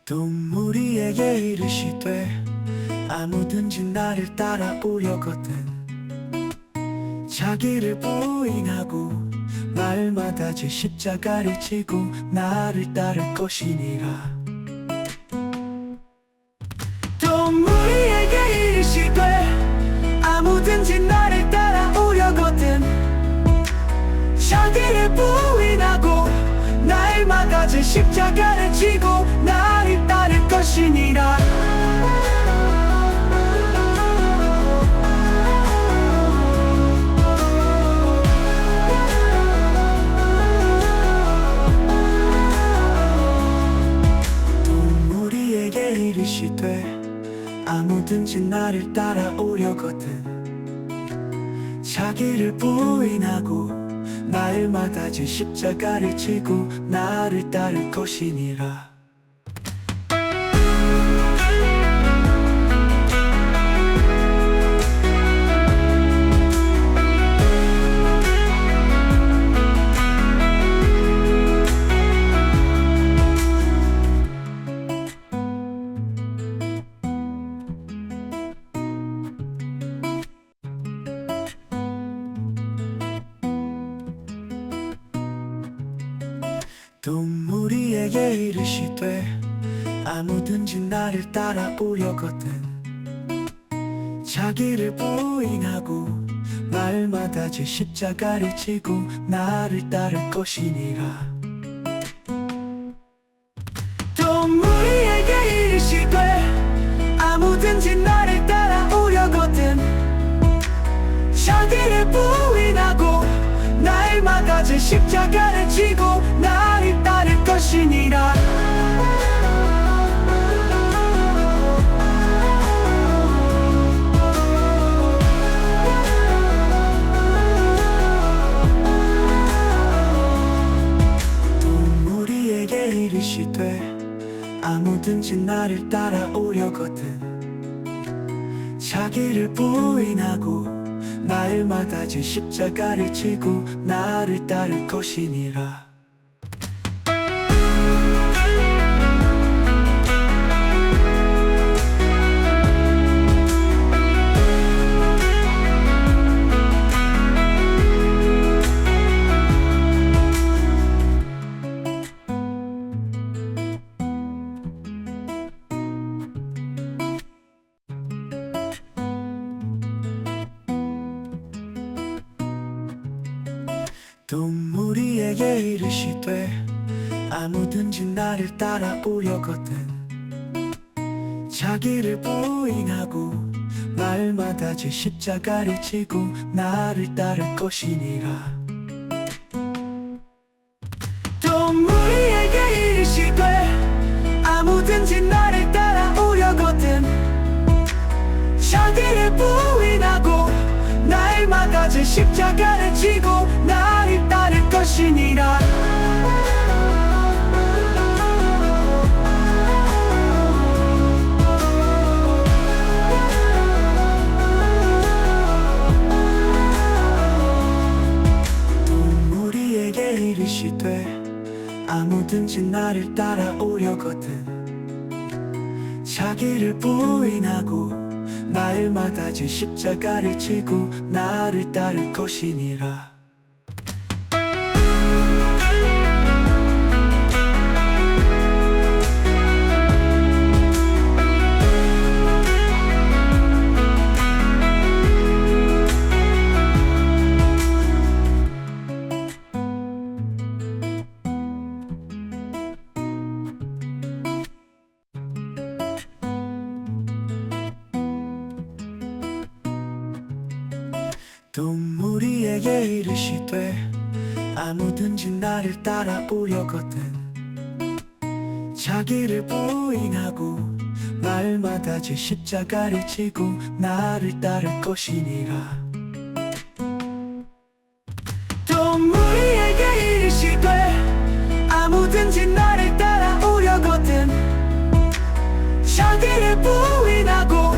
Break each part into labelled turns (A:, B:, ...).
A: 동물이에게 이르시되 아무든지 나를 따라오려거든 자기를 부인하고 날마다 제 십자가를 지고 나를 따를 것이니라. 동물이에게 이르시되 아무든지 나를 따라오려거든 자기를 부인하고 날마다 제 십자가를 지고 나를 따를 것이니라. 동물이에게 이르시되 아무든지 나를 따라오려거든 자기를 부인하고 날마다 제 십자가를 지고 나를 따를 것이니라. 동물이에게 이르시되 아무든지 나를 따라오려거든 자기를 부인하고 날마다 제 십자가를 지고 나를 따를 것이니라. 동물이에게 이르시되 아무든지 나를 따라오려거든 자기를 부인하고 날마다 제 십자가를 지고 나를 따를 것이니라. 동물이에게 이르시되 아무든지 나를 따라오려거든 자기를 부인하고 날마다 제 십자가를 지고 나를 따를 것이니라. 동물이에게 이르시되 아무든지 나를 따라오려거든 자기를 부인하고 날마다 제 십자가를 지고 나를 따를 것이니라. 동물이에게 이르시되 아무든지 나를 따라오려거든 자기를 부인하고 날마다 제 십자가를 지고 나를 따를 것이니라. 동물이에게 이르시되 아무든지 나를 따라오려거든 자기를 부인하고 날마다 제 십자가를 지고 나를 따를 것이니라. 동물이에게 이르시되 아무든지 나를 따라오려거든 자기를 부인하고 날마다 제 십자가를 지고 나를 따를 것이니라. 동물이에게 이르시되 아무든지 나를 따라오려거든 자기를 부인하고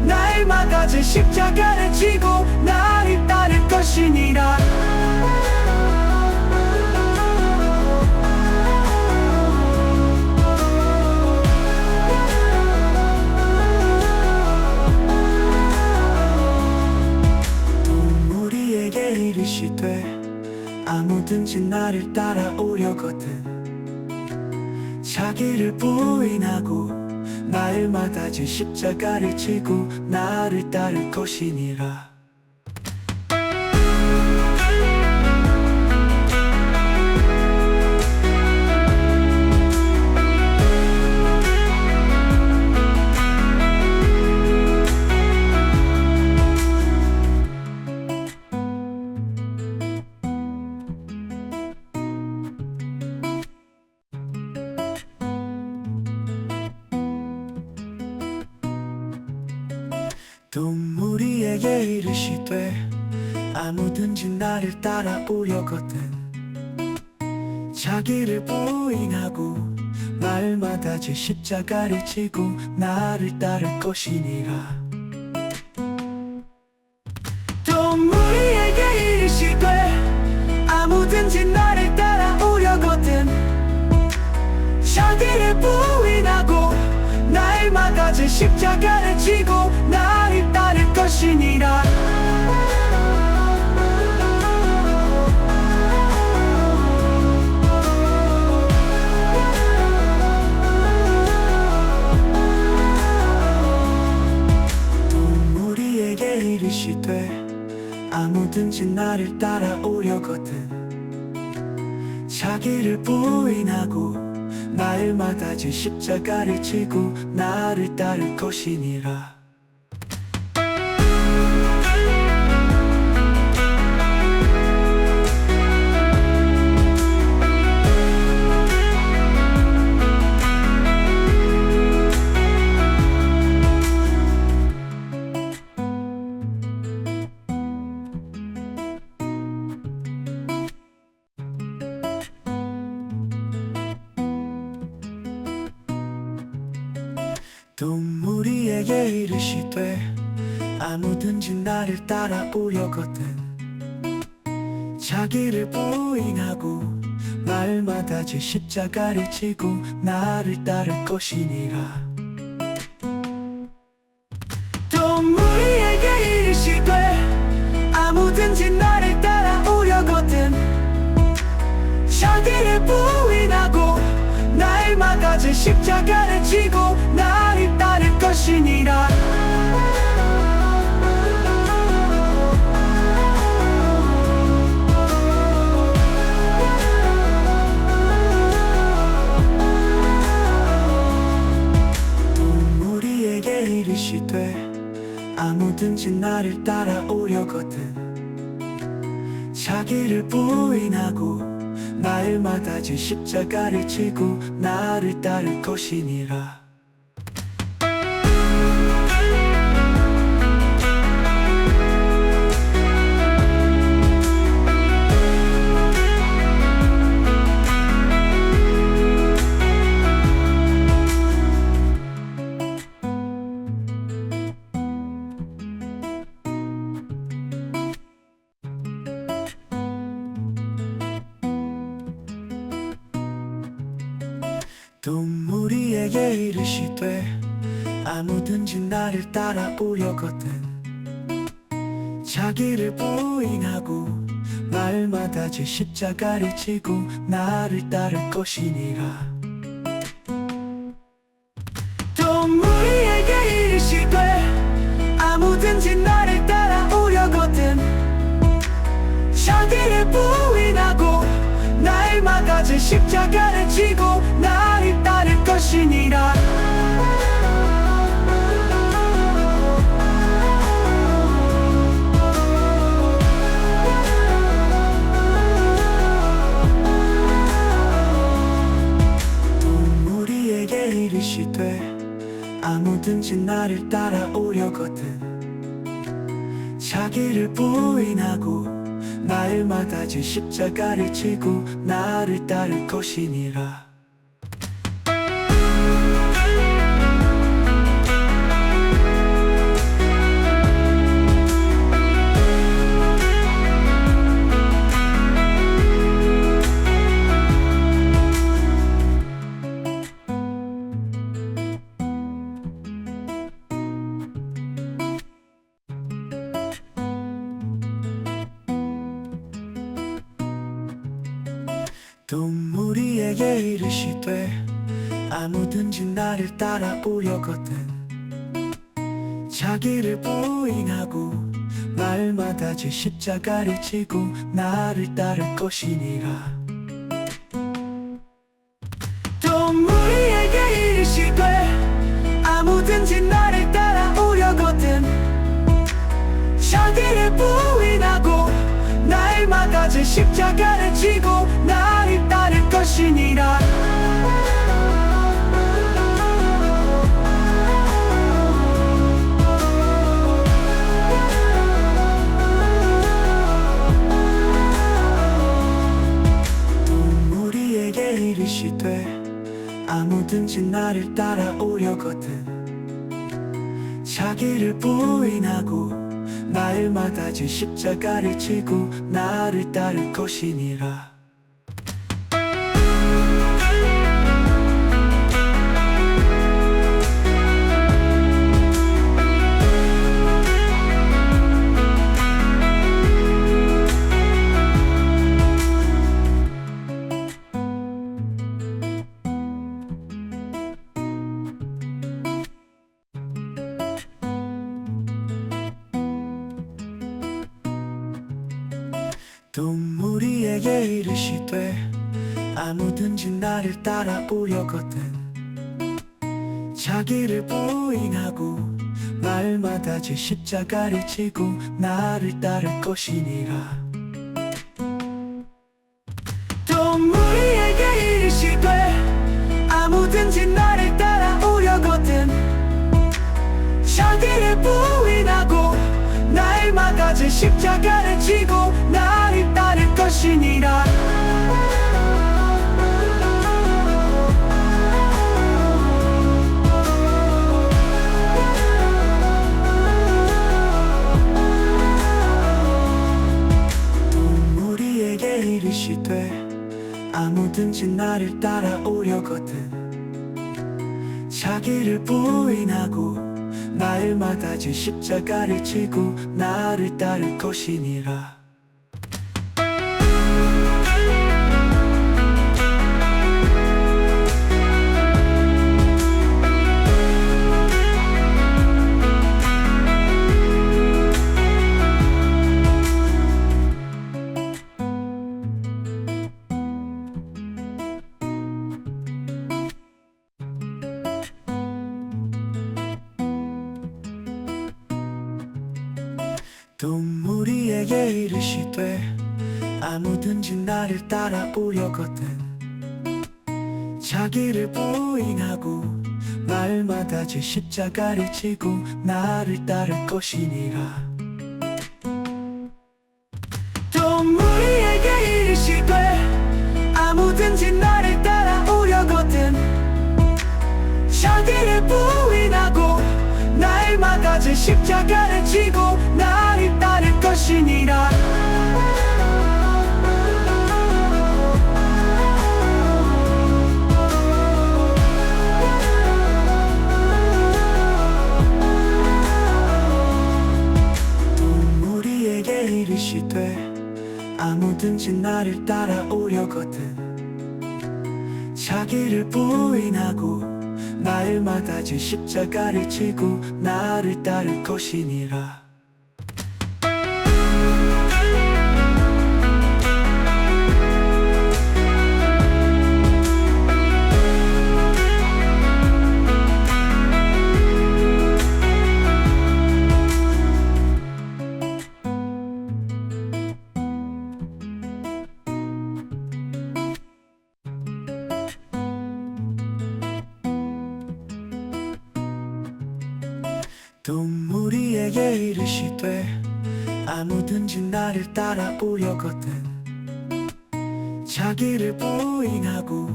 A: 날마다 제 십자가를 지고 나를 따를 것이니라. 이르시되 아무든지 나를 따라오려거든 자기를 부인하고 날마다 제 십자가를 지고 나를 따를 것이니라. 또 무리에게 이르시되 아무든지 나를 따라오려거든 자기를 부인하고 날마다 제 십자가를 지고 나를 따를 것이니라. 또 무리에게 이르시되 아무든지 나를 따라오려거든 자기를 부인하고 날마다 제 십자가를 지고 나를 따를 것이니라. 또 무리에게 이르시되 아무든지 나를 따라오려거든 자기를 부인하고 날마다 제 십자가를 지고 나를 따를 것이니라. 또 무리에게 이르시되 아무든지 나를 따라오려거든 자기를 부인하고 날마다 제 십자가를 지고 나를 따를 것이니라. 또 무리에게 이르시되 아무든지 나를 따라오려거든 자기를 부인하고 날마다 제 십자가를 지고 나를 따를 것이니라. 또 무리에게 이르시되 아무든지 나를 따라오려거든 자기를 부인하고 날마다 제 십자가를 지고 나를 따를 것이니라. 또 무리에게 이르시되 아무든지 나를 따라오려거든 자기를 부인하고 날마다 제 십자가를 지고 나를 따를 것이니라. 또 무리에게 이르시되 아무든지 나를 따라오려거든 자기를 부인하고 날마다 제 십자가를 지고 나를 따를 것이니라. 또 무리에게 이르시되 아무든지 나를 따라오려거든 자기를 부인하고 날마다 제 십자가를 지고 나를 따를 것이니라. 동물이에게 이르시되 아무든지 나를 따라오려거든 자기를 부인하고 날마다 제 십자가를 지고 나를 따를 것이니라. 동물이에게 이르시되 아무든지 나를 따라오려거든 자기를 부인하고 날마다 제 십자가를 지고 나를 따를 것이니라. 동물이에게 이르시되 아무든지 나를 따라오려거든 자기를 부인하고 날마다 제 십자가를 지고 나를 따를 것이니라. 동물이에게 이르시되 아무든지 나를 따라오려거든 자기를 부인하고 날마다 제 십자가를 지고 나를 따를 것이니라. 동물이에게 이르시되 아무든지 나를 따라오려거든 자기를 부인하고 날마다 제 십자가를 지고 나를 따를 것이니라. 동물이에게 이르시되 아무든지 나를 따라오려거든 자기를 부인하고 날마다 제 십자가를 지고 나를 따를 것이니라. 동물이에게 이르시되 아무든지 나를 따라오려거든 자기를 부인하고 날마다 제 십자가를 지고 나를 따를 것이니라. 동물이에게 이르시되 아무든지 나를 따라오려거든 자기를 부인하고 날마다 제 십자가를 지고 나를 따를 것이니라. 동물이에게 이르시되 아무든지 나를 따라오려거든 자기를 부인하고 날마다 제 십자가를 지고 나를 따를 것이니라. 동물이에게 이르시되 아무든지 나를 따라오려거든 자기를 부인하고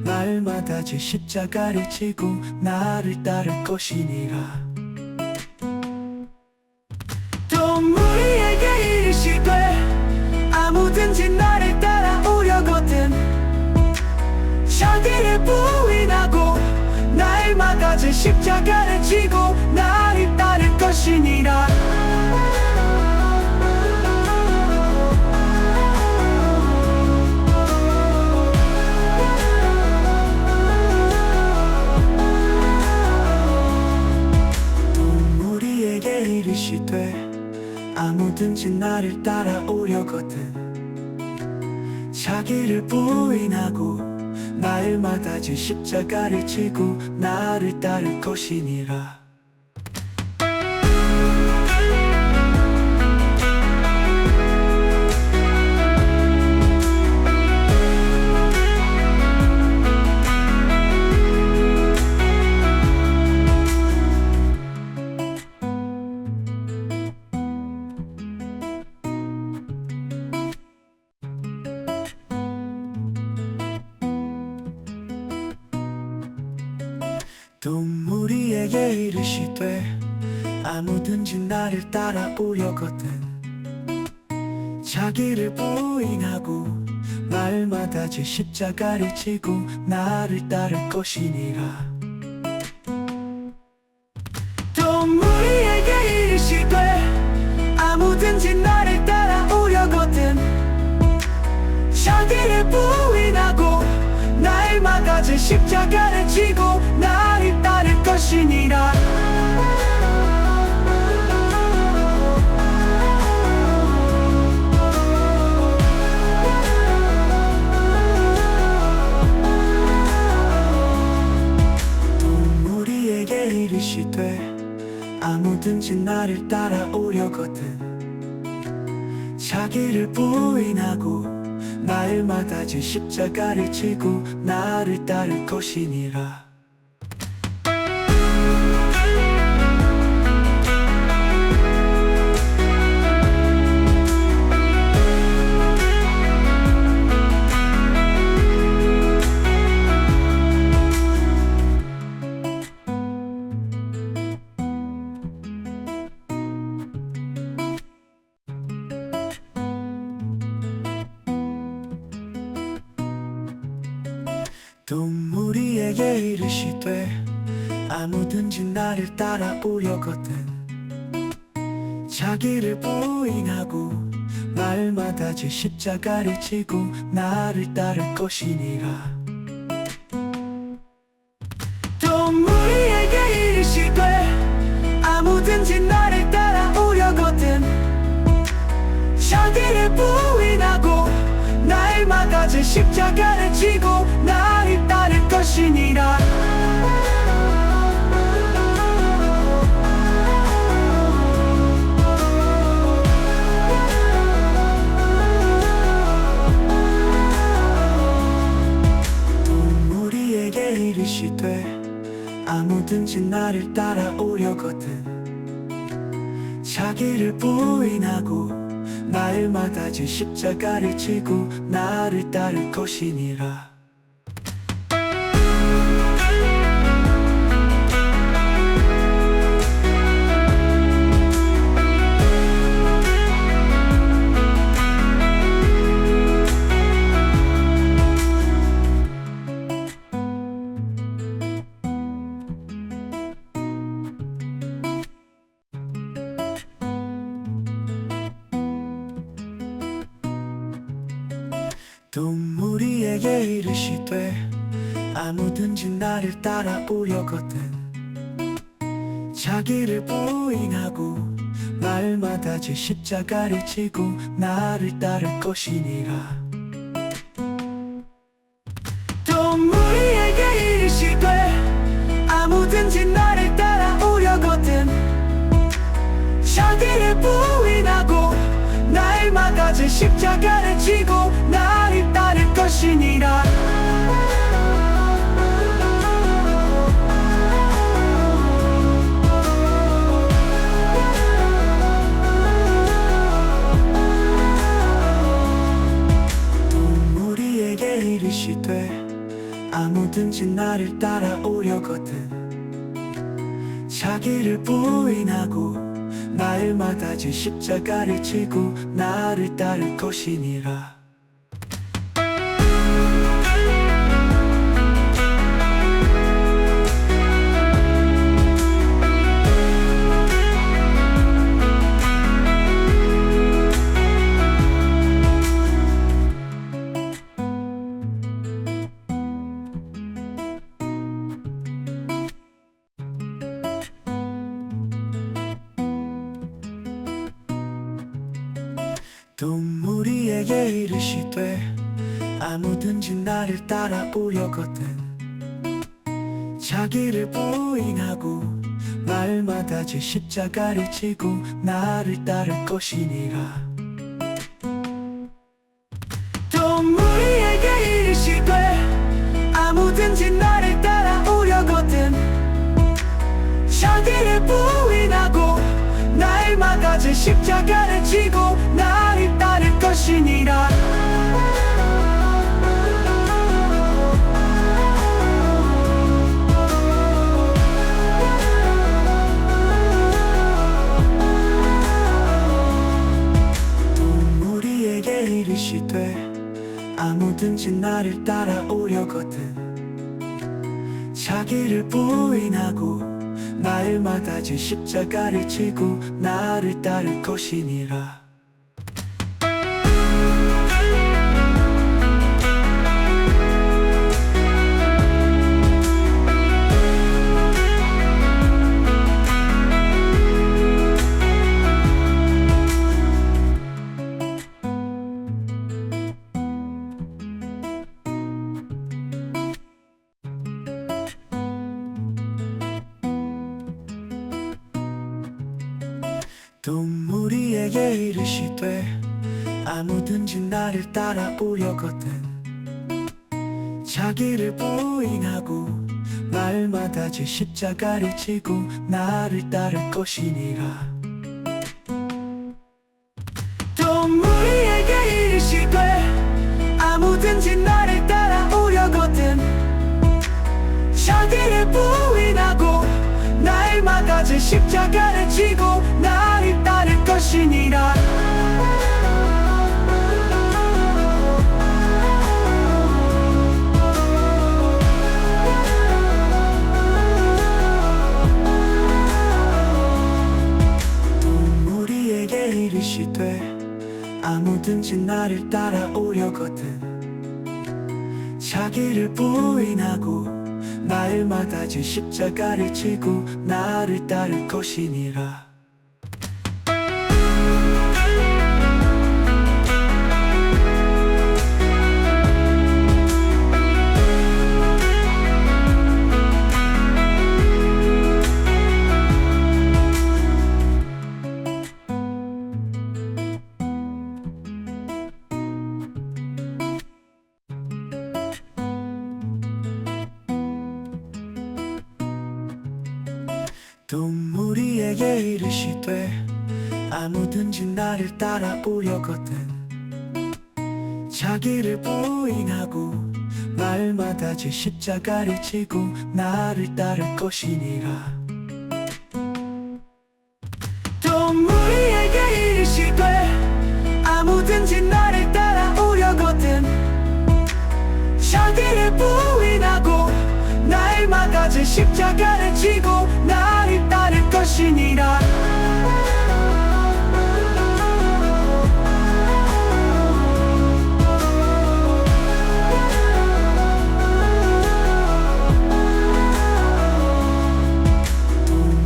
A: 날마다 제 십자가를 지고 나를 따를 것이니라. 동물이에게 이르시되 아무든지 나를 따라오려거든 자기를 부인하고 날마다 제 십자가를 지고 나를 따를 것이니라. 자기를 부인하고 날마다 제 십자가를 지고 나를 따를 것이니라. 또 무리에게 이르시되 아무든지 나를 따라오려거든 자기를 부인하고 날마다 제 십자가를 지고 나를 따를 것이니라. 또 무리에게 이르시되 아무든지 나를 따라오려거든 자기를 부인하고 날마다 제 십자가를 지고 나를 따를 것이니라. 또 무리에게 이르시되 아무든지 나를 따라오려거든 자기를 부인하고 날마다 제 십자가를 지고 나를 따를 것이니라. 또 무리에게 이르시되 아무든지 나를 따라오려거든 자기를 부인하고 날마다 제 십자가를 지고 나를 따를 것이니라. 또 무리에게 이르시되 아무든지 나를 따라오려거든 자기를 부인하고 날마다 제 십자가를 지고 나를 따를 것이니라. 또 무리에게 이르시되 아무든지 나를 따라오려거든 자기를 부인하고 날마다 제 십자가를 지고 나를 따를 것이니라. 또 무리에게 이르시되 아무든지 나를 따라오려거든 자기를 부인하고 날마다 제 십자가를 지고 나를 따를 것이니라. 또 무리에게 이르시되 아무든지 나를 따라오려거든 자기를 부인하고 날마다 제 십자가를 지고 나를 따를 것이니라. 또 무리에게 이르시되 아무든지 나를 따라오려거든 자기를 부인하고 날마다 제 십자가를 지고 나를 따를 것이니라. 또 무리에게 이르시되 아무든지 나를 따라오려거든 자기를 부인하고 날마다 제 십자가를 지고 나를 따를 것이니라 또 무리에게 이르시되 아무든지 나를 따라오려거든 자기를 부인하고 날마다 제 십자가를 지고 나를 따를 것이니라 우리에게 이르시되 아무든지 나를 따라오려거든 자기를 부인하고 날마다 제 십자가를 지고 나를 따를 것이니라 또 무리에게 이르시되 아무든지 나를 따라오려거든 자기를 부인하고 날마다 제 십자가를 지고 나를 따를 것이니라 또 무리에게 이르시되 아무든지 나를 따라오려거든 자기를 부인하고 날마다 제 십자가를 지고 나를 따를 것이니라 또 무리에게 이르시되 아무든지 나를 따라오려거든 자기를 부인하고 날마다 제 십자가를 지고 나를 따를 것이니라 또 무리에게 이르시되 아무든지 나를 따라오려거든 자기를 부인하고 날마다 제 십자가를 지고 나를 따를 것이니라 또 무리에게 이르시되 아무든지 나를 따라오려거든 자기를 부인하고 날마다 제 십자가를 지고 나를 따를 것이니라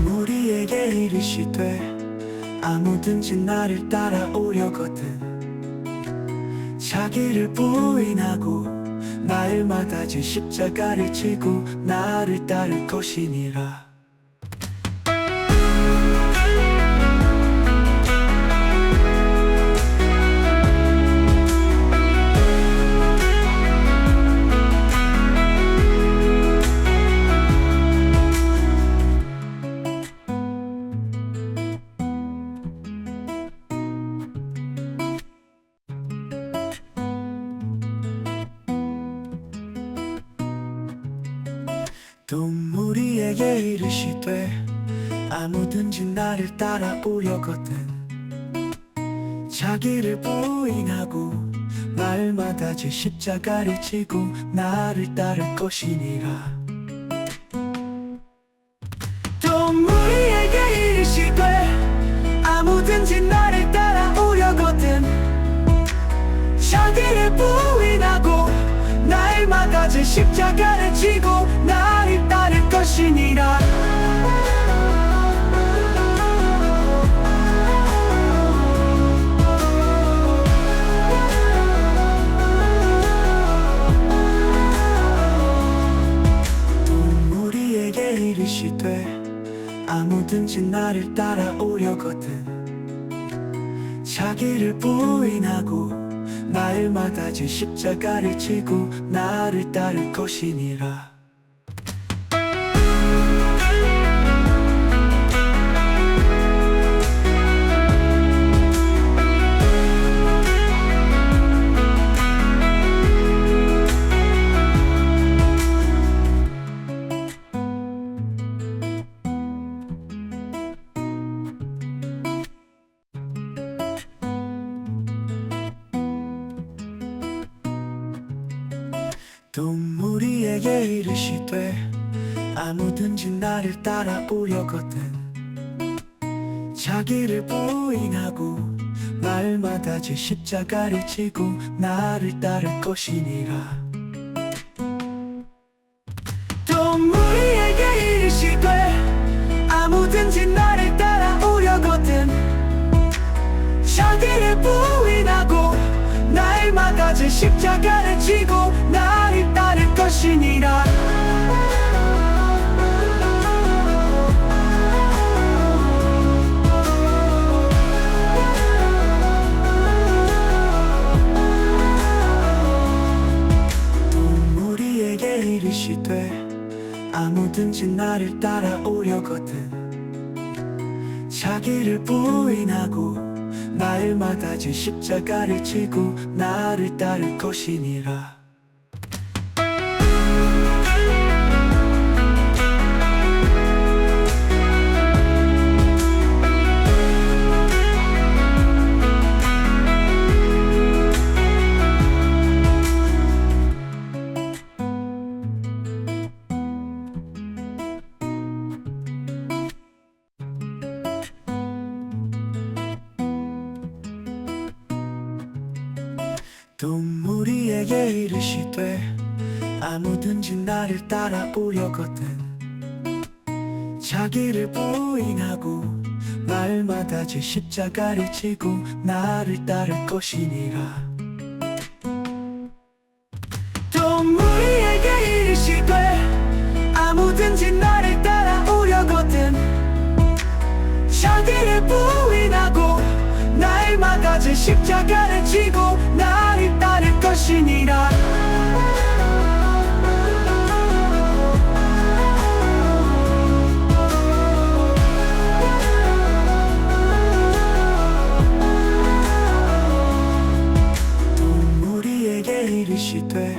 A: 우리에게 이르시되 아무든지 나를 따라오려거든 자기를 부인하고 날마다 제 십자가를 지고 나를 따를 것이니라 또 무리에게 이르시되 아무든지 나를 따라오려거든 자기를 부인하고 날마다 제 십자가를 지고 나를 따를 것이니라 또 무리에게 이르시되 아무든지 나를 따라오려거든 자기를 부인하고 날마다 제 십자가를 지고 나를 따를 것이니라 아무든지 나를 따라오려거든 자기를 부인하고 날마다 제 십자가를 지고 나를 따를 것이니라 또 무리에게 이르시되 아무든지 나를 따라오려거든 자기를 부인하고 날마다 제 십자가를 지고 나를 따를 것이니라 또 무리에게 이르시되 아무든지 나를 따라오려거든 자기를 부인하고 날마다 제 십자가를 지고 나를 따를 것이니라 또 무리에게 이르시되 아무든지 나를 따라오려거든 자기를 부인하고 날마다 제 십자가를 지고 나를 따를 것이니라 또 무리에게 이르시되 아무든지 나를 따라오려거든 자기를 부인하고 날마다 제 십자가를 지고 나를 따를 것이니라 또 무리에게 이르시되 아무든지 나를 따라오려거든 자기를 부인하고 날마다 제 십자가를 지고 나를 따를 것이니라 또 무리에게 이르시되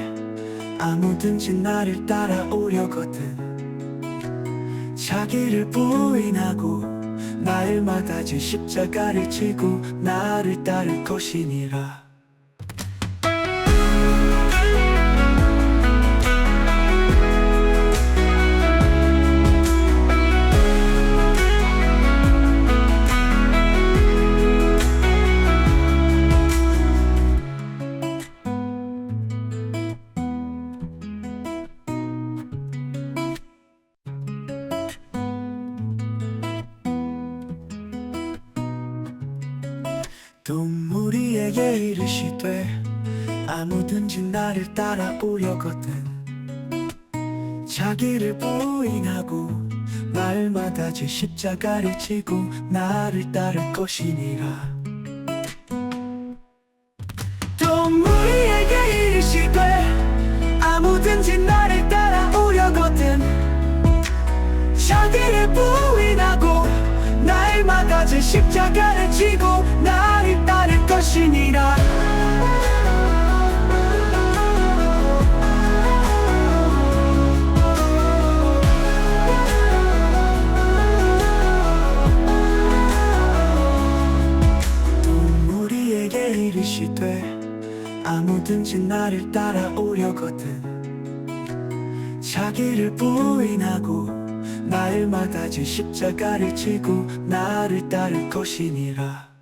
A: 아무든지 나를 따라오려거든 자기를 부인하고 날마다 제 십자가를 지고 나를 따를 것이니라 또 무리에게 이르시되 아무든지 나를 따라오려거든 자기를 부인하고 날마다 제 십자가를 지고 나를 따를 것이니라 또 무리에게 이르시되 아무든지 나를 따라오려거든 자기를 부인하고 날마다 제 십자가를 지고 나를 따를 것이니라 또 무리에게 이르시되 아무든지 나를 따라오려거든 자기를 부인하고 날마다 제 십자가를 지고 나를 따를 것이니라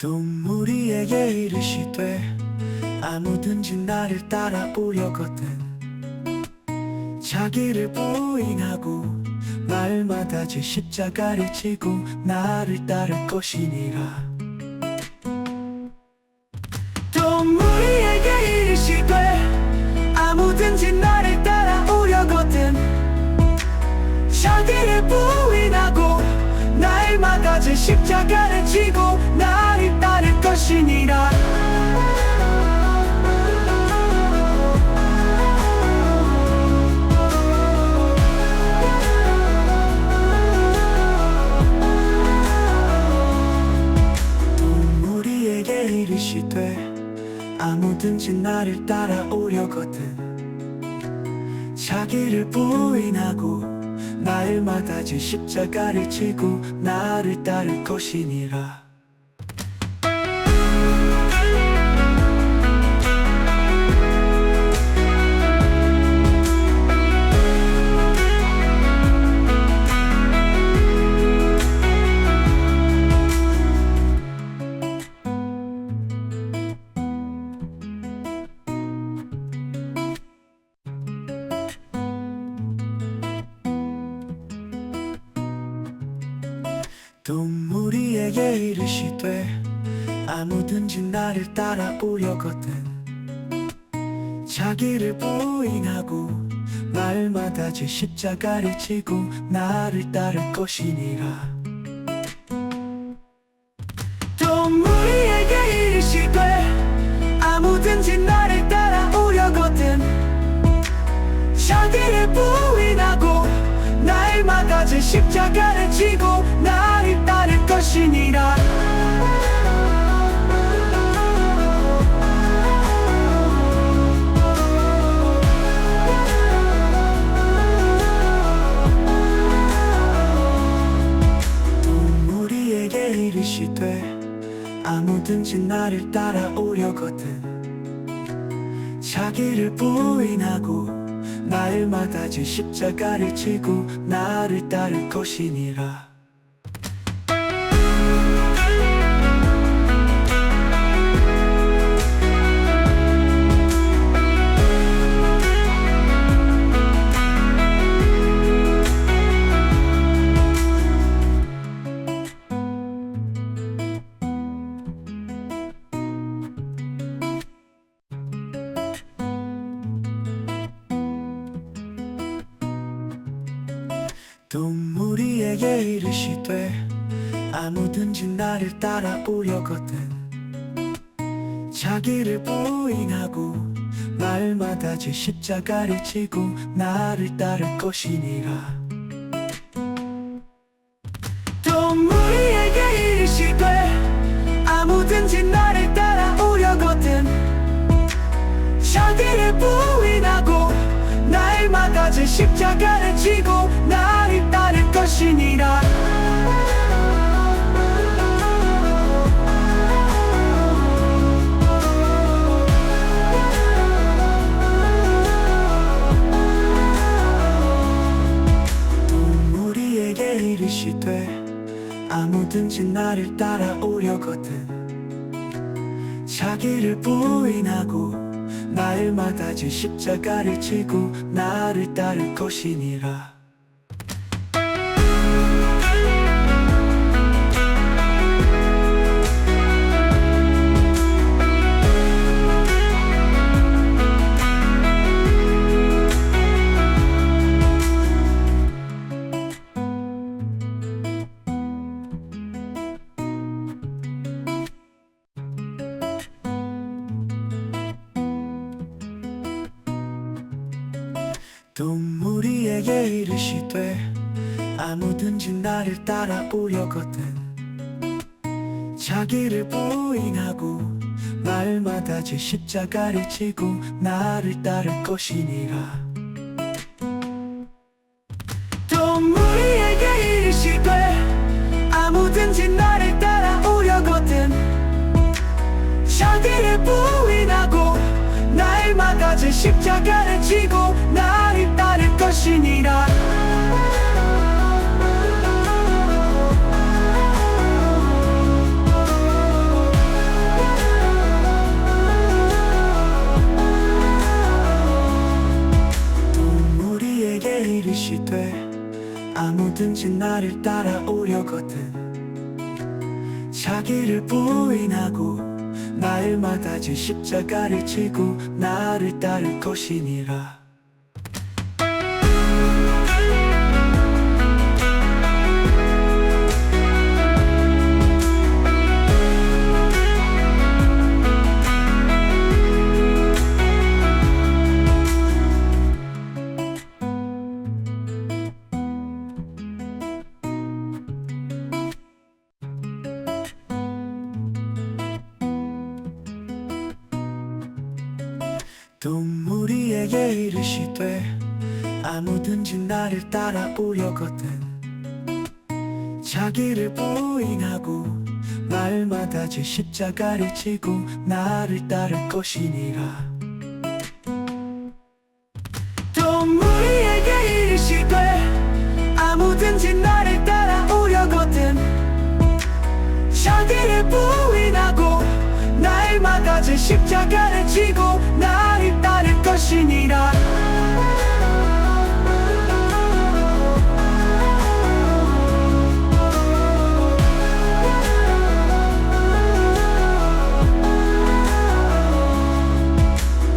A: 동물이에게 이르시되 아무든지 나를 따라오려거든 자기를 부인하고 날마다 제 십자가를 지고 나를 따를 것이니라. 동물이에게 이르시되 아무든지 나를 따라오려거든 자기를 부인하고 날마다 제 십자가를 지고 나를 따를 것이니라. 동물이에게 이르시되 아무든지 나를 따라오려거든 자기를 부인하고 날마다 제 십자가를 지고 나를 따를 것이니라. 동물이에게 이르시되 아무든지 나를 따라오려거든 자기를 부인하고 날마다 제 십자가를 지고 나를 따를 것이니라. 동물이에게 이르시되 아무든지 나를 따라오려거든 자기를 부인하고 날마다 제 십자가를 지고 나를 따를 것이니라. 동물이에게 이르시되 아무든지 나를 따라오려거든 자기를 부인하고 날마다 제 십자가를 지고 나를 따를 것이니라. 동물이에게 이르시되 아무든지 나를 따라오려거든 자기를 부인하고 날마다 제 십자가를 지고 나를 따를 것이니라. 동물이에게 이르시되 아무든지 나를 따라오려거든 자기를 부인하고 날마다 제 십자가를 지고 나를 따를 것이니라. 동물이에게 이르시되 아무든지 나를 따라오려거든 자기를 부인하고 날마다 제 십자가를 지고 나를 따를 것이니라. 동물이에게 이르시되 아무든지 나를 따라오려거든 자기를 부인하고 날마다 제 십자가를 지고 나를 따를 것이니라. 동물이에게 이르시되 아무든지 나를 따라오려거든 자기를 부인하고 날마다 제 십자가를 지고 나를 따를 것이니라. 우리에게 이르시되 아무든지 나를 따라오려거든 자기를 부인하고 날마다 제 십자가를 지고 나를 따를 것이니라. 또 우리에게 이르시되 아무든지 나를 따라오려거든 자기를 부인하고 날마다 제 십자가를 지고 나를 따를 것이니라. 또 우리에게 이르시되 아무든지 나를 따라오려거든 자기를 부인하고 날마다 제 십자가를 지고 나를 따를 것이니라.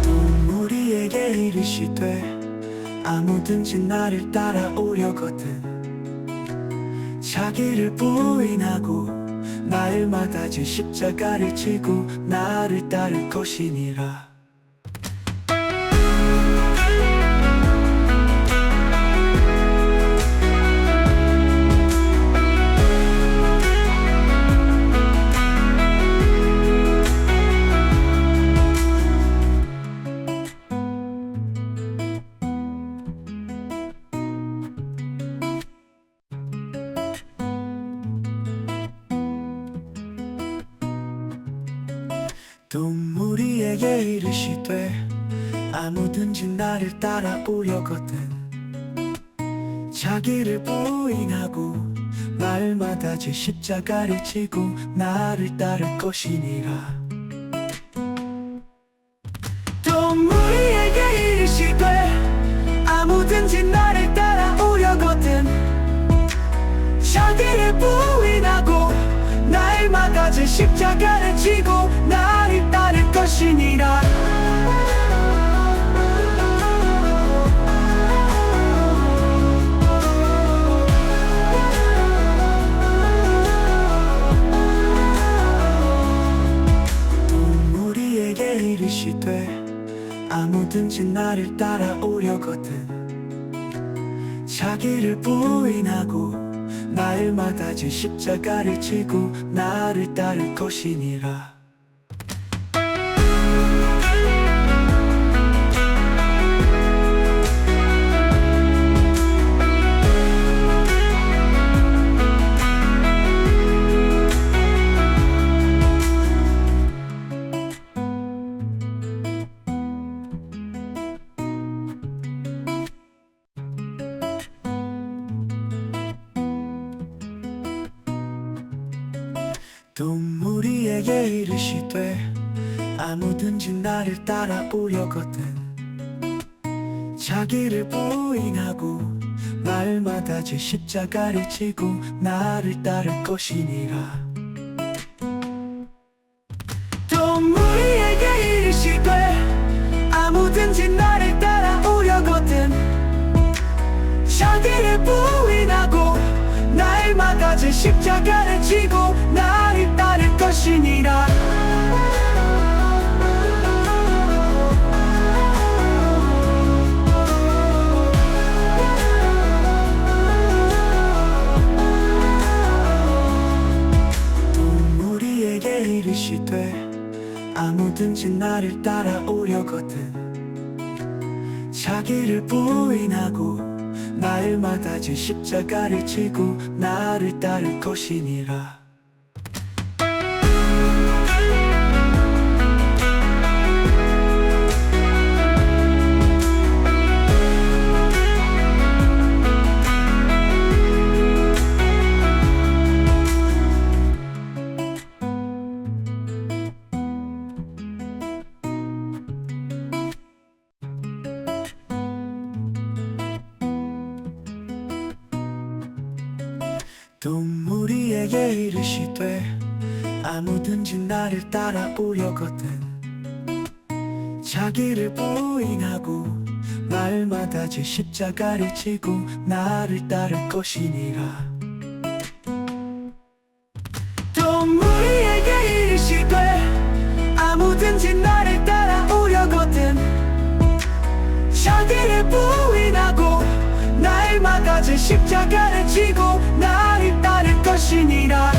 A: 또 우리에게 이르시되 아무든지 나를 따라오려거든 자기를 부인하고 날마다 제 십자가를 지고 나를 따를 것이니라. 또 우리에게 이르시되 아무든지 나를 따라오려거든 자기를 부인하고 날마다 제 십자가를 지고 나를 따를 것이니라. 또 우리에게 이르시되 아무든지 나를 따라오려거든 자기를 부인하고 날마다 제 십자가를 지고 나를 따를 것이니라. 또 우리에게 이르시되 아무든지 나를 따라오려거든 자기를 부인하고 날마다 제 십자가를 지고 나를 따를 것이니라. 또 우리에게 이르시되 아무든지 나를 따라오려거든 자기를 부인하고 날마다 제 십자가를 지고 나를 따를 것이니라. 또 우리에게 이르시되 아무든지 나를 따라오려거든 자기를 부인하고 날마다 제 십자가를 지고 나를 따를 것이니라. 또 우리에게 이르시되 아무든지 나를 따라오려거든 자기를 부인하고 날마다 제 십자가를 지고 나를 따를 것이니라. 동물이에게 이르시되 아무든지 나를 따라오려거든 자기를 부인하고 날마다 제 십자가를 지고 나를 따를 것이니라. 동물이에게 이르시되 아무든지 나를 따라오려거든 자기를 부인하고 날마다 제 십자가를 지고 나를 따를 것이니라.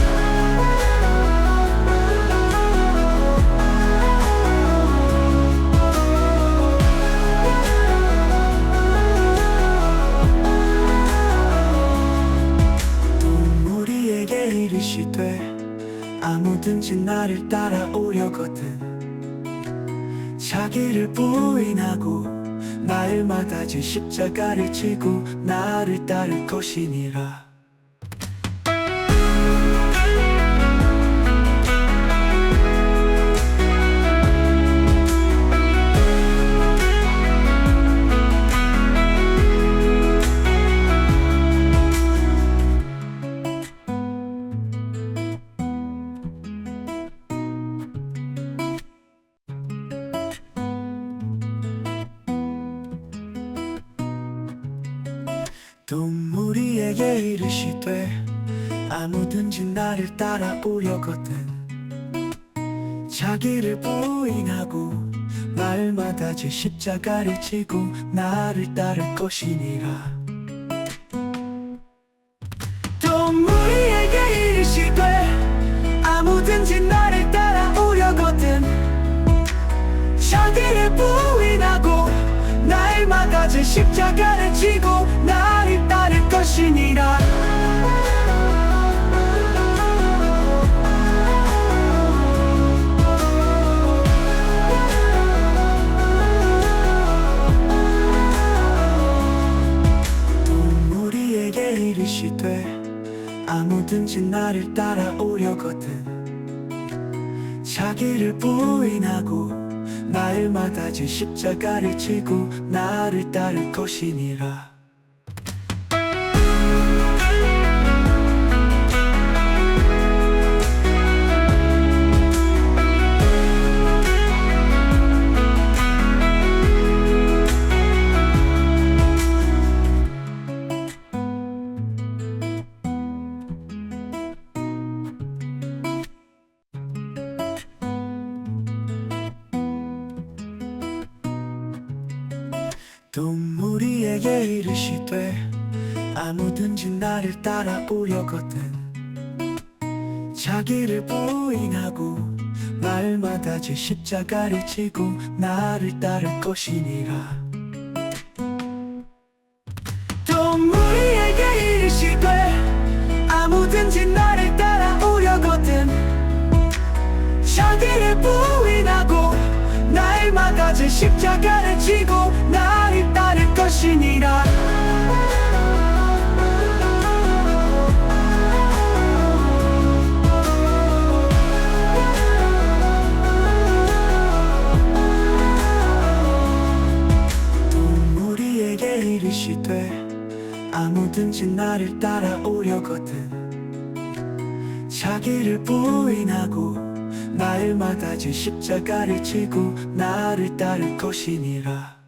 A: 동물이에게 이르시되 아무든지 나를 따라오려거든 자기를 부인하고 날마다 제 십자가를 지고 나를 따를 것이니라. 동물이에게 이르시되 아무든지 나를 따라오려거든 자기를 부인하고 날마다 제 십자가를 지고 나를 따를 것이니라. 동물이에게 이르시되 아무든지 나를 따라오려거든 자기를 부인하고 날마다 제 십자가를 지고 나를 따를 것이니라. 동물이에게 이르시되 아무든지 나를 따라오려거든 자기를 부인하고 날마다 제 십자가를 지고 나를 따를 것이니라. 동물이에게 이르시되 아무든지 나를 따라오려거든 자기를 부인하고 날마다 제 십자가를 지고 나를 따를 것이니라. 동물이에게 이르시되 아무든지 나를 따라오려거든 자기를 부인하고 날마다 제 십자가를 지고 나를 따를 것이니라. 동물이에게 이르시되 아무든지 나를 따라오려거든 자기를 부인하고 날마다 제 십자가를 지고 나를 따를 것이니라.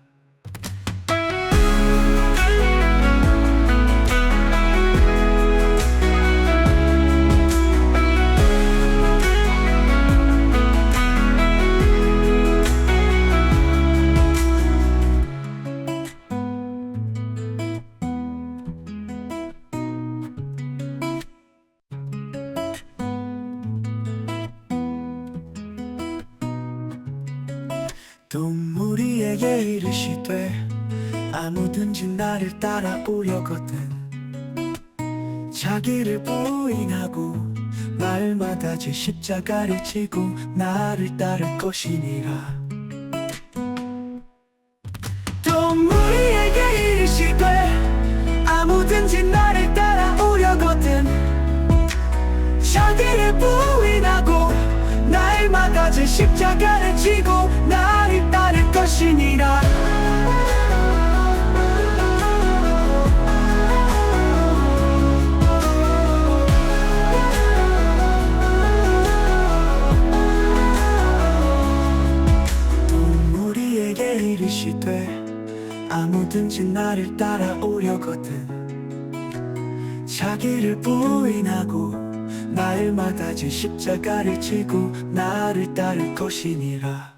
A: 동물이에게 이르시되 아무든지 나를 따라오려거든 자기를 부인하고 날마다 제 십자가를 지고 나를 따를 것이니라. 동물이에게 이르시되 아무든지 나를 따라오려거든 자기를 부인하고 날마다 제 십자가를 지고 나를 따를 것이니라. 따라오려거든. 자기를 부인하고 날마다 제 십자가를 지고 나를 따를 것이니라.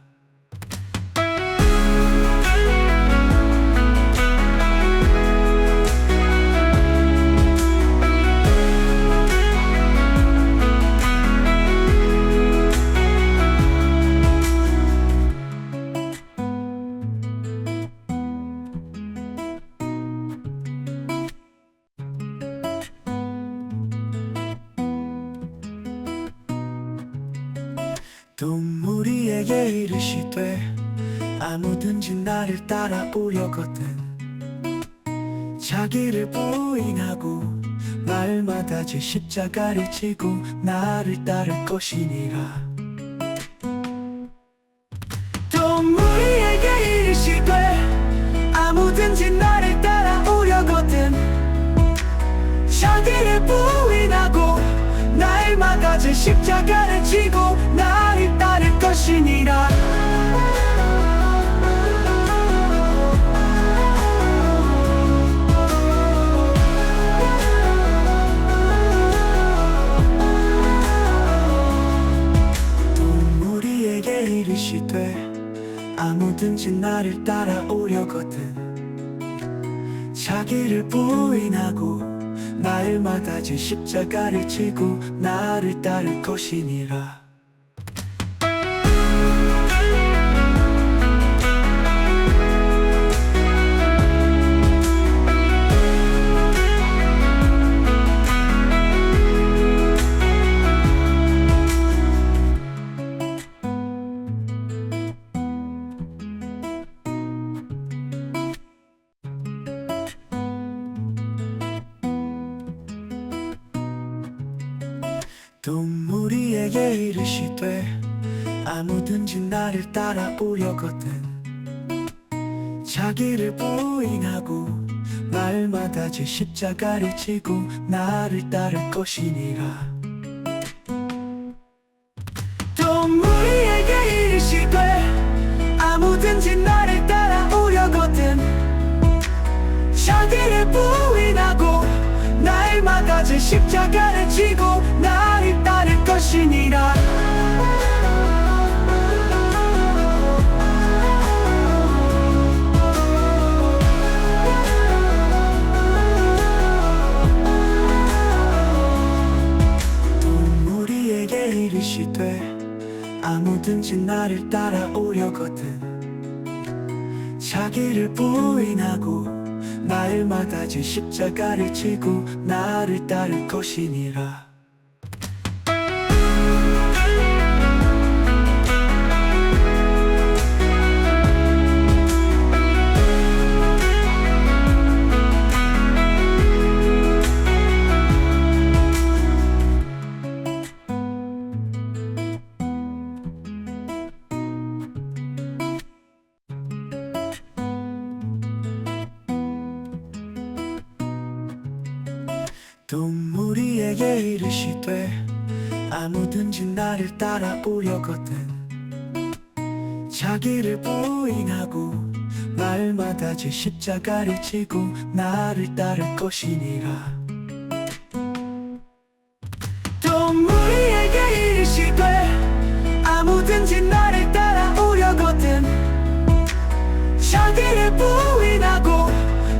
A: 또 무리에게 이르시되 아무든지 나를 따라오려거든. 자기를 부인하고 날마다 제 십자가를 지고 나를 따를 것이니라. 또 무리에게 이르시되 아무든지 나를 따라오려거든. 자기를 부인하고 날마다 제 십자가를 지고 나를 따를 것이니라. 또 무리에게 이르시되 아무든지 나를 따라오려거든. 자기를 부인하고 날마다 제 십자가를 지고 나를 따를 것이니라. 또 무리에게 이르시되 아무든지 나를 따라오려거든. 자기를 부인하고 날마다 제 십자가를 지고 나를 따를 것이니라. 또 무리에게 이르시되 아무든지 나를 따라오려거든. 자기를 부인하고 날마다 제 십자가를 지고 나를 따를 것이니라. 또 무리에게 이르시되 아무든지 나를 따라오려거든. 자기를 부인하고 날마다 제 십자가를 지고 나를 따를 것이니라. 또 무리에게 이르시되 아무든지 나를 따라오려거든. 자기를 부인하고 날마다 제 십자가를 지고 나를 따를 것이니라. 또 무리에게 이르시되 아무든지 나를 따라오려거든. 자기를 부인하고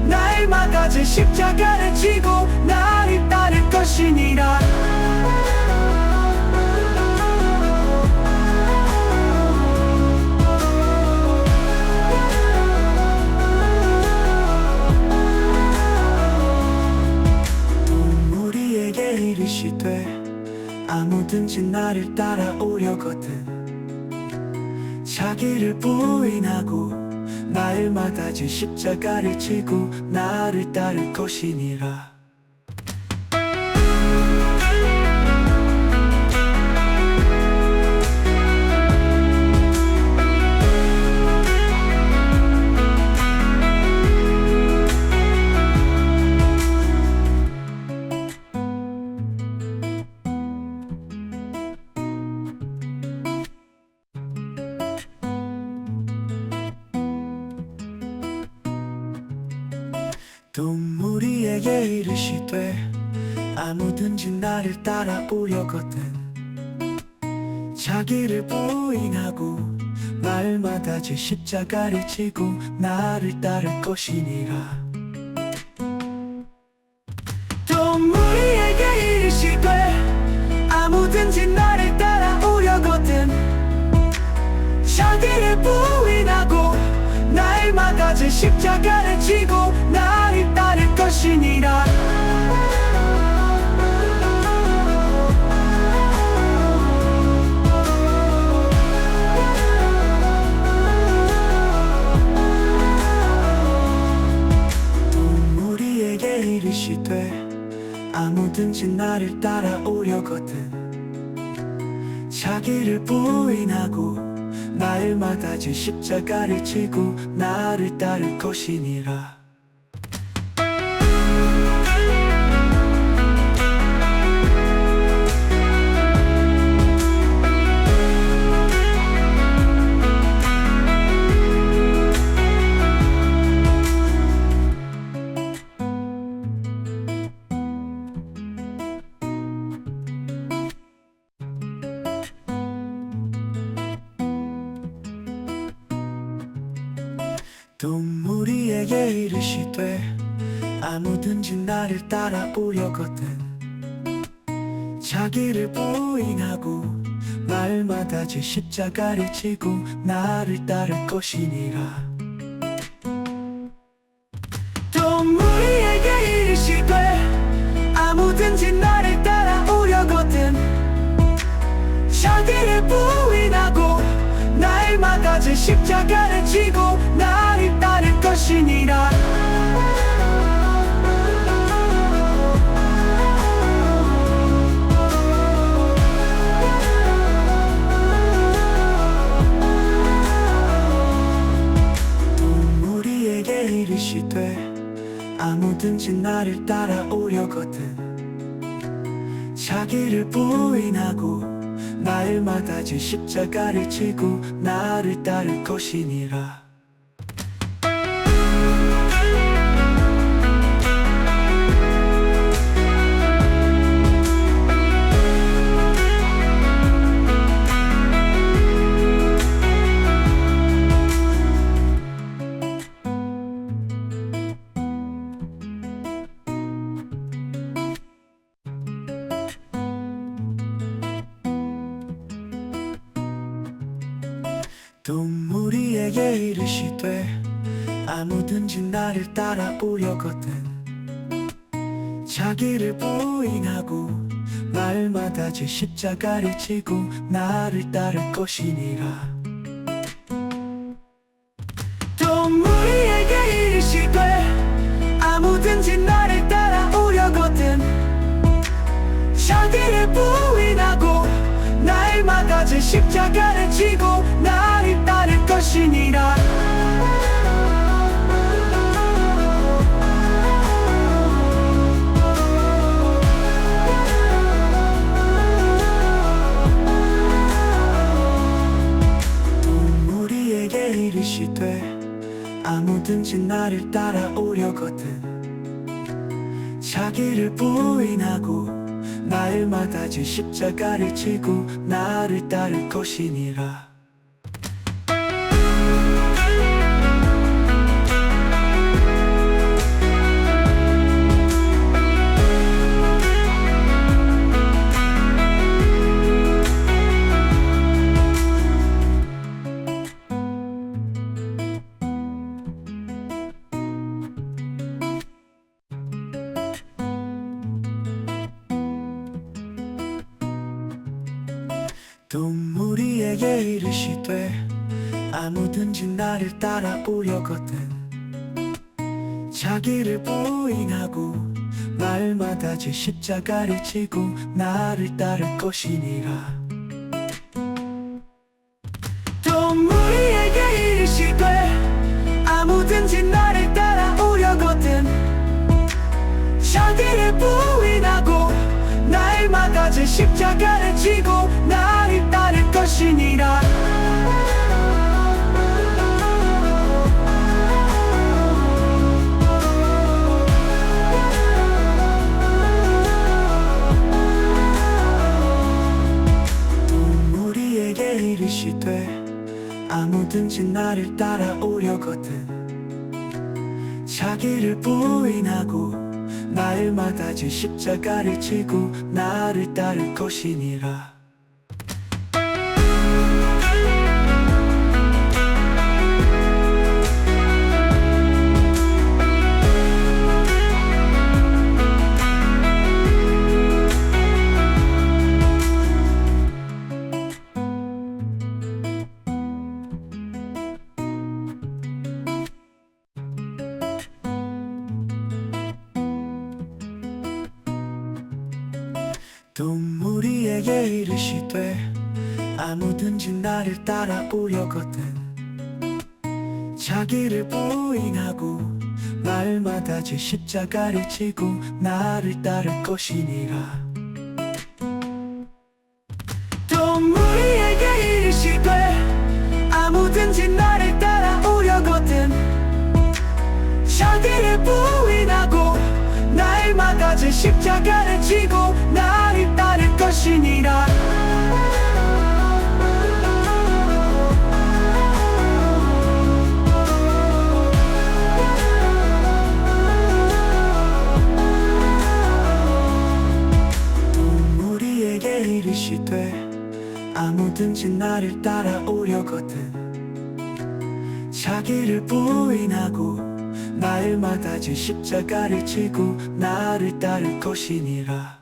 A: 날마다 제 십자가를 지고 나를 따를 것이니라. 또 무리에게 이르시되 아무든지 나를 따라오려거든. 자기를 부인하고 날마다 제 십자가를 지고 나를 따를 것이니라. 동물이에게 이르시되 아무든지 나를 따라오려거든 자기를 부인하고 날마다 제 십자가를 지고 나를 따를 것이니라. 동물이에게 이르시되 아무든지 나를 따라오려거든 자기를 부인하고 날마다 제 십자가를 지고 나를 따를 것이니라. 동물이에게 이르시되 아무든지 나를 따라오려거든 자기를 부인하고 날마다 제 십자가를 지고 나를 따를 것이니라. 동물이에게 이르시되 아무든지 나를 따라오려거든 자기를 부인하고 날마다 제 십자가를 지고 나를 따를 것이니라. 동물이에게 이르시되 아무든지 나를 따라오려거든 자기를 부인하고 날마다 제 십자가를 지고 나를 따를 것이니라. 동물이에게 이르시되 아무든지 나를 따라오려거든 자기를 부인하고 날마다 제 십자가를 지고 나를 따를 것이니라. 동물이에게 이르시되 아무든지 나를 따라오려거든 자기를 부인하고 날마다 제 십자가를 지고 나를 따를 것이니라. 동물이에게 이르시되 아무든지 나를 따라오려거든 자기를 부인하고 날마다 제 십자가를 지고 나를 따를 것이니라. 동물이에게 이르시되 아무든지 나를 따라오려거든 자기를 부인하고 날마다 제 십자가를 지고 나를 따를 것이니라. 동물이에게 이르시되 아무든지 나를 따라오려거든 자기를 부인하고 날마다 제 십자가를 지고 나를 따를 것이니라. 동물이에게 이르시되 아무든지 나를 따라오려거든 자기를 부인하고 날마다 제 십자가를 지고 나를 따를 것이니라. 우려거든. 자기를 부인하고 날마다 제 십자가를 지고 나를 따를 것이니라. 또 무리에게 이르시되 아무든지 나를 따라오려거든 자기를 부인하고 날마다 제 십자가를 지고 나를 따를 것이니라. 또 무리에게 이르시되 아무든지 나를 따라오려거든 자기를 부인하고 날마다 제 십자가를 지고 나를 따를 것이니라. 또 무리에게 이르시되 아무든지 나를 따라오려거든 자기를 부인하고 날마다 제 십자가를 지고 나를 따를 것이니라.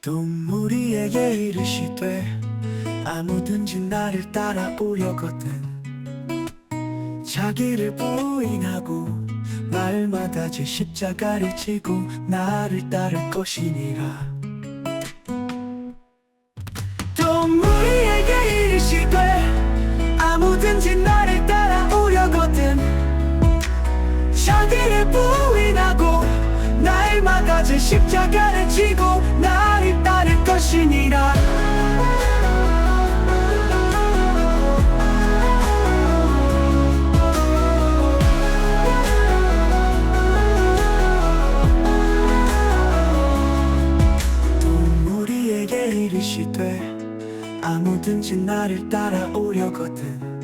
A: 또 무리에게 이르시되 아무든지 나를 따라오려거든 자기를 부인하고 날마다 제 십자가를 지고 나를 따를 것이니라. 또 무리에게 이르시되 아무든지 나를 따라오려거든 자기를 부인하고 날마다 제 십자가를 지고 나를 따를 것이니라. 또 무리에게 이르시되 아무든지 나를 따라오려거든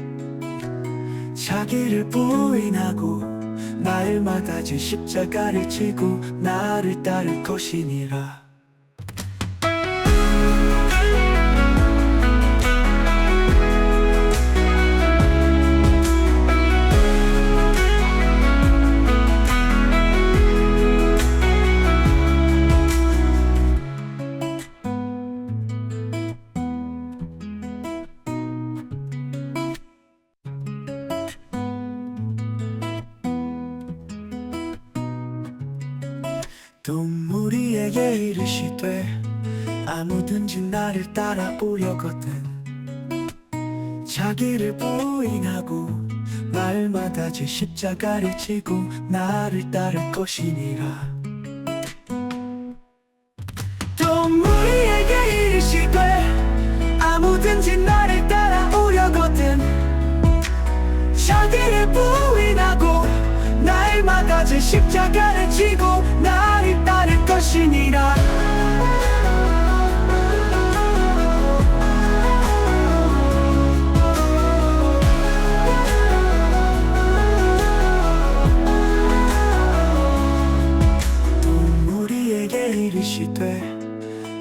A: 자기를 부인하고 날마다 제 십자가를 지고 나를 따를 것이니라. 또 무리에게 이르시되 아무든지 나를 따라오려거든 자기를 부인하고 날마다 제 십자가를 지고 나를 따를 것이니라. 또 무리에게 이르시되 아무든지 나를 따라오려거든 자기를 부인하고 날마다 제 십자가를 지고 나를 따를 것이니라. 또 무리에게 이르시되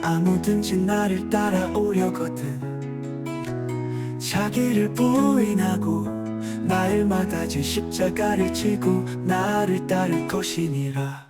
A: 아무든지 나를 따라오려거든 자기를 부인하고 날마다 제 십자가를 지고 나를 따를 것이니라.